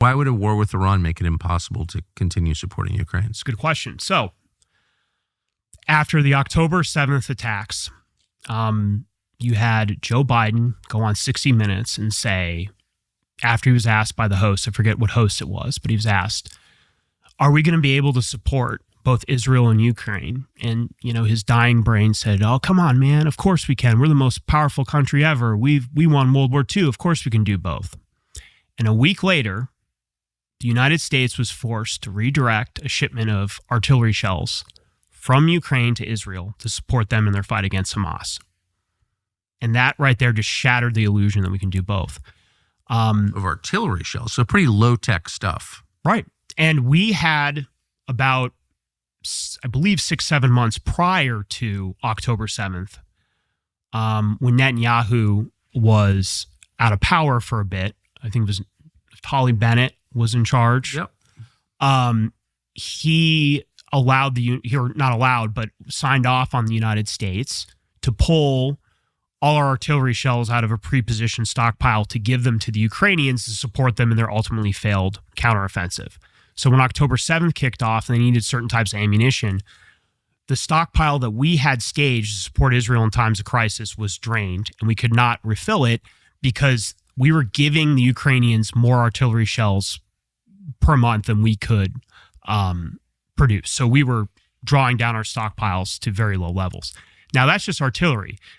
Why would a war with Iran make it impossible to continue supporting Ukraine? It's a good question. So, after the October 7th attacks, you had Joe Biden go on 60 Minutes and say, after he was asked by the host, I forget what host it was, but he was asked, are we going to be able to support both Israel and Ukraine? And, his dying brain said, oh, come on, man. Of course we can. We're the most powerful country ever. We won World War II. Of course we can do both. And a week later, the United States was forced to redirect a shipment of artillery shells from Ukraine to Israel to support them in their fight against Hamas. And that right there just shattered the illusion that we can do both. Of artillery shells, so pretty low-tech stuff. Right. And we had about, I believe, 6-7 months prior to October 7th, when Netanyahu was out of power for a bit. I think it was Naftali Bennett was in charge. Yep. He allowed not allowed, but signed off on the United States to pull all our artillery shells out of a pre-positioned stockpile to give them to the Ukrainians to support them in their ultimately failed counteroffensive. So when October 7th kicked off and they needed certain types of ammunition, the stockpile that we had staged to support Israel in times of crisis was drained, and we could not refill it because we were giving the Ukrainians more artillery shells per month than we could produce. So we were drawing down our stockpiles to very low levels. Now, that's just artillery.